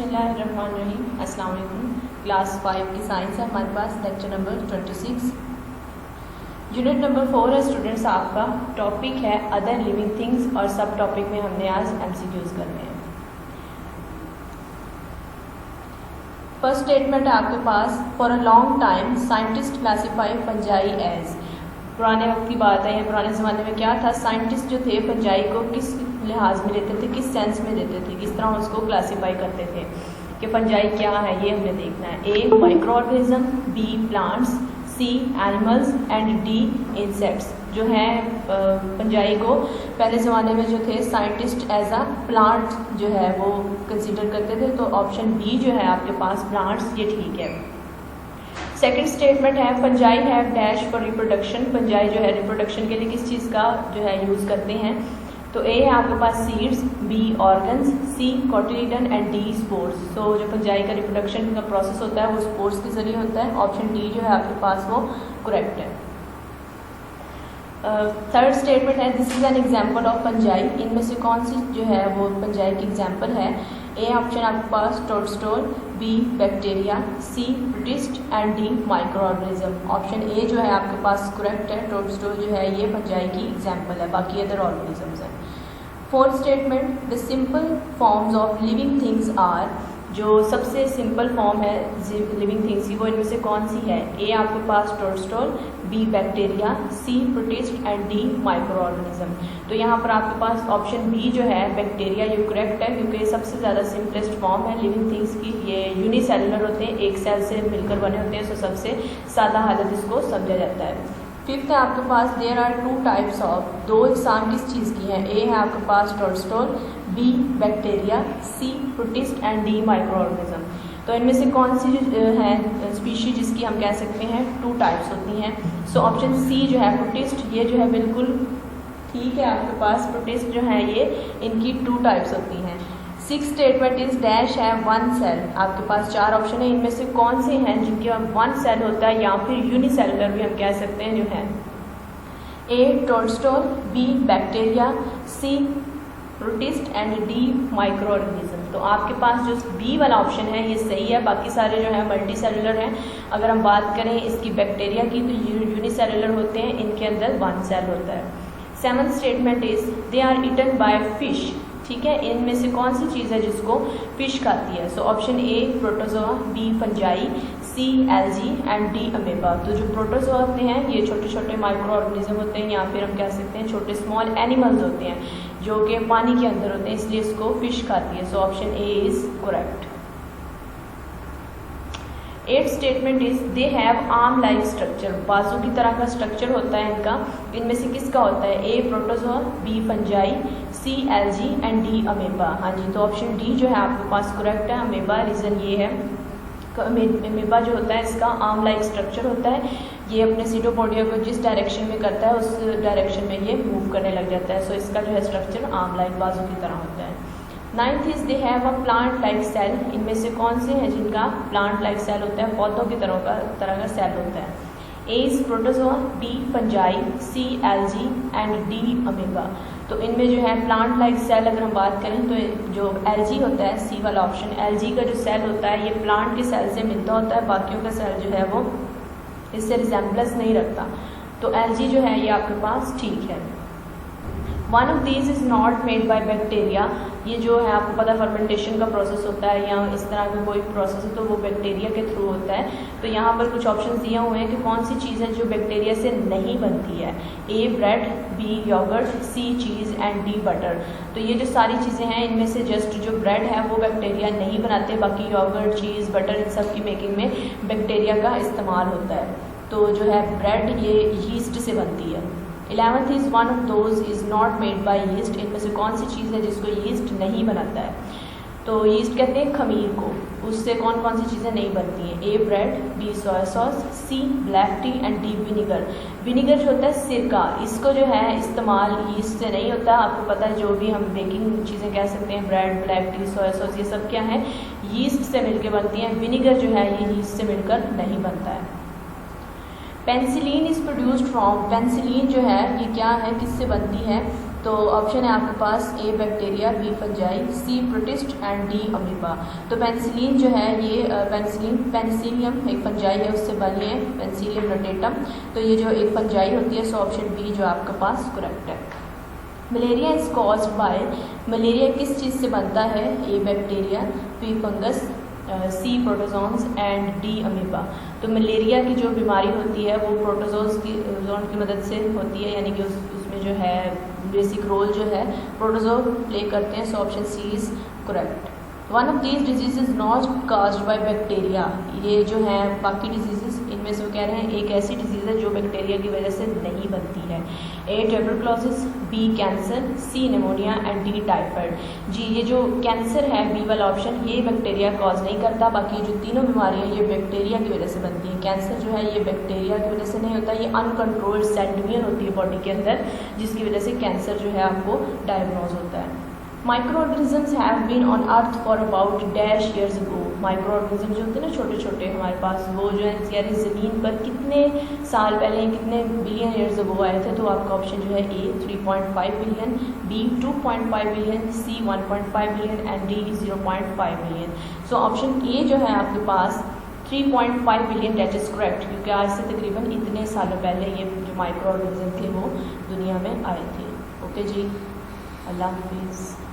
बिस्मिल्लाहिर्रहमानिर्रहीम। अस्सलाम वालेकुम। क्लास 5 की साइंस है हमारे पास, लेक्चर नंबर 26, यूनिट नंबर 4 है स्टूडेंट्स। आपका टॉपिक है अदर लिविंग थिंग्स और सब टॉपिक में हमने आज MCQs करने हैं। फर्स्ट स्टेटमेंट है आपके पास, for a long time scientist classify fungi as. पुराने वक्त की बात है, या पुराने ज़माने में क्या था, साइंटिस्ट जो थे फंजाई को किस लिहाज में देते थे, किस सेंस में देते थे, किस तरह उसको क्लासीफाई करते थे कि फंजाई क्या है, ये हमने देखना है। A microorganism, B plants, C animals and D insects. जो है फंजाई को पहले ज़माने में जो थे साइंटिस्ट एज अ प्लांट जो है वो कंसिडर करते थे, तो ऑप्शन बी जो है आपके पास प्लांट्स, ये ठीक है। सेकेंड स्टेटमेंट है, fungi have dash for reproduction. Fungi जो है रिप्रोडक्शन के लिए किस चीज़ का जो है यूज़ करते हैं, तो ए है आपके पास seeds, B organs, C cotyledon and D spores. तो जो फंजाई का रिप्रोडक्शन का प्रोसेस होता है वो स्पोर्स के जरिए होता है। ऑप्शन डी जो है आपके पास वो करेक्ट है। थर्ड स्टेटमेंट है, this is an example of fungi. इनमें से कौन सी जो है वो फंजाई की एग्जाम्पल है। ए ऑप्शन आपके पास toadstool, B bacteria, C protist and D microorganism. Option A जो है आपके पास करेक्ट है। टोडस्टोल जो है ये फंजाई की एग्जाम्पल है, बाकी अदर ऑर्गेनिजम्स हैं। Fourth statement, the simple forms of living things are. जो सबसे सिंपल फॉर्म है लिविंग थिंग्स की वो इनमें से कौन सी है। ए आपके पास toadstool, B bacteria, C protist and D microorganism. तो यहाँ पर आपके पास ऑप्शन बी जो है बैक्टीरिया ये करेक्ट है, क्योंकि सबसे ज़्यादा सिंपलेस्ट फॉर्म है लिविंग थिंग्स की। ये यूनिसेलुलर होते हैं, एक सेल से मिलकर बने होते हैं, तो सबसे सादा हालत इसको समझा जाता है। फिफ्थ है आपके पास, there are two types of. दो इकसाम किस चीज़ की हैं। ए है आपके पास toadstool, B bacteria, C protist and D microorganism. तो इनमें से कौन सी है स्पीशीज जिसकी हम कह सकते हैं टू टाइप्स होती हैं। सो ऑप्शन सी जो है प्रोटिस्ट, ये जो है बिल्कुल ठीक है आपके पास। प्रोटिस्ट जो है ये इनकी टू टाइप्स होती हैं। सिक्स स्टेटमेंट इज डैश है वन सेल। आपके पास चार ऑप्शन है, इनमें से कौन से हैं जिनके वन सेल होता है, या फिर यूनिसेलुलर भी हम कह सकते हैं जो है। A toadstool, B bacteria, C protist and D microorganism. तो आपके पास जो बी वाला ऑप्शन है ये सही है, बाकी सारे जो है मल्टी सेलुलर हैं। अगर हम बात करें इसकी बैक्टीरिया की तो यूनिसेलुलर होते हैं, इनके अंदर वन सेल होता है। Seventh statement is they are eaten by fish. ठीक है, इनमें से कौन सी चीज़ है जिसको फिश खाती है। So option A protozoa, B fungi, C algae and D amoeba. तो जो प्रोटोजोआ होते हैं ये छोटे छोटे माइक्रो ऑर्गेनिज्म होते हैं, या फिर हम कह सकते हैं छोटे स्मॉल एनिमल्स होते हैं जो कि पानी के अंदर होते हैं, इसलिए इसको फिश खाती है। So option A is correct. Eight statement is they have arm like structure. बाजू की तरह का स्ट्रक्चर होता है इनका। इनमें से किसका होता है। A protozoa, B fungi, C algae and D amoeba. हाँ जी, तो ऑप्शन डी जो है आपके पास करेक्ट है, अमेबा। रीज़न ये है अमेबा जो होता है इसका आर्म लाइक स्ट्रक्चर होता है। ये अपने सीटोपोडिया को जिस डायरेक्शन में करता है उस डायरेक्शन में ये मूव करने लग जाता है। सो इसका जो है स्ट्रक्चर आर्म लाइक बाजू की तरह होता है। Ninth is they have a plant like cell. इनमें से कौन से हैं जिनका प्लांट लाइक सेल होता है, पौधों की तरह का सेल होता है। A is protozoa, B fungi, C algae and D amoeba. तो इनमें जो है प्लांट लाइक सेल अगर हम बात करें तो जो एल्गी होता है, सी वाला ऑप्शन, एल्गी का जो सेल होता है ये प्लांट के सेल से मिलता होता है, बाकियों का सेल जो है वो इससे रिजेम्बलेंस नहीं रखता। तो एल्गी जो है ये आपके पास ठीक है। One of these is not made by bacteria. ये जो है आपको पता फर्मेंटेशन का प्रोसेस होता है या इस तरह का कोई प्रोसेस है तो वो बैक्टीरिया के थ्रू होता है। तो यहाँ पर कुछ ऑप्शन दिए हुए हैं कि कौन सी चीज़ है जो बैक्टीरिया से नहीं बनती है। A bread, B yoghurt, C cheese and D butter. तो ये जो सारी चीज़ें हैं इनमें से जस्ट जो ब्रेड है वो बैक्टीरिया नहीं बनाते, बाकी योगर्ट, चीज़, बटर इन सब की मेकिंग में बैक्टीरिया का इस्तेमाल होता है। तो जो है ब्रेड ये यीस्ट से बनती है। 11th is one of those is not made by yeast. इनमें से कौन सी चीज़ है जिसको यीस्ट नहीं बनाता है। तो यीस्ट कहते हैं खमीर को, उससे कौन कौन सी चीज़ें नहीं बनती हैं। A bread, B soya sauce, C black tea and D vinegar. Vinegar जो होता है सिरका, इसको जो है इस्तेमाल यीस्ट से नहीं होता। आपको पता है जो भी हम बेकिंग चीज़ें कह सकते हैं, bread, black T, soya sauce, ये सब क्या है यीस्ट से मिलकर बनती हैं। विनीगर जो है ये यीस्ट से मिलकर नहीं बनता है। Penicillin is produced from. Penicillin जो है ये क्या है, किससे बनती है। तो ऑप्शन है आपके पास A bacteria, B fungi, C protist and D amoeba. तो पेनिसिलिन जो है ये पेनिसिलियम एक फंजाई है, उससे बनी है पेनिसिलियम नोटेटम। तो ये जो एक फंजाई होती है, सो ऑप्शन बी जो आपके पास करेक्ट है। Malaria is caused by, malaria किस चीज़ से बनता है? A bacteria, B fungus, C protozoans and D amoeba. तो मलेरिया की जो बीमारी होती है वो प्रोटोजोन्स की मदद से होती है, यानी कि उसमें जो है बेसिक रोल जो है प्रोटोजोन प्ले करते हैं। So option C is correct. One of these disease is not caused by bacteria. ये जो है बाकी डिजीजेस, इनमें से वो कह रहे हैं एक ऐसी डिजीज़ है जो बैक्टीरिया की वजह से नहीं बनती है। A tuberculosis, B cancer, C pneumonia and D typhoid. जी ये जो कैंसर है बी वाला ऑप्शन, ये बैक्टीरिया कॉज नहीं करता, बाकी जो तीनों बीमारियाँ ये बैक्टीरिया की वजह से बनती हैं। कैंसर जो है ये बैक्टीरिया की वजह से नहीं होता, ये अनकंट्रोल्ड सेंटमियर होती है बॉडी के अंदर, जिसकी वजह से कैंसर जो है आपको डायग्नोज होता है। Microorganisms have been on earth for about dash years ago. Microorganism जो होते हैं ना छोटे छोटे हमारे पास, वो जो है यानी ज़मीन पर कितने साल पहले, कितने बिलियन ईयर्स अगो आए थे? तो आपका ऑप्शन जो है A 3.5 billion, B 2.5 billion, C 1.5 billion and D 0.5 billion. So option A जो है आपके पास 3.5 बिलियन डेट इज करेक्ट, क्योंकि आज से तकरीबन इतने सालों पहले ये जो माइक्रो ऑर्गेनिज्म थे वो दुनिया में आए थे। ओके जी, अल्लाह हाफिज़।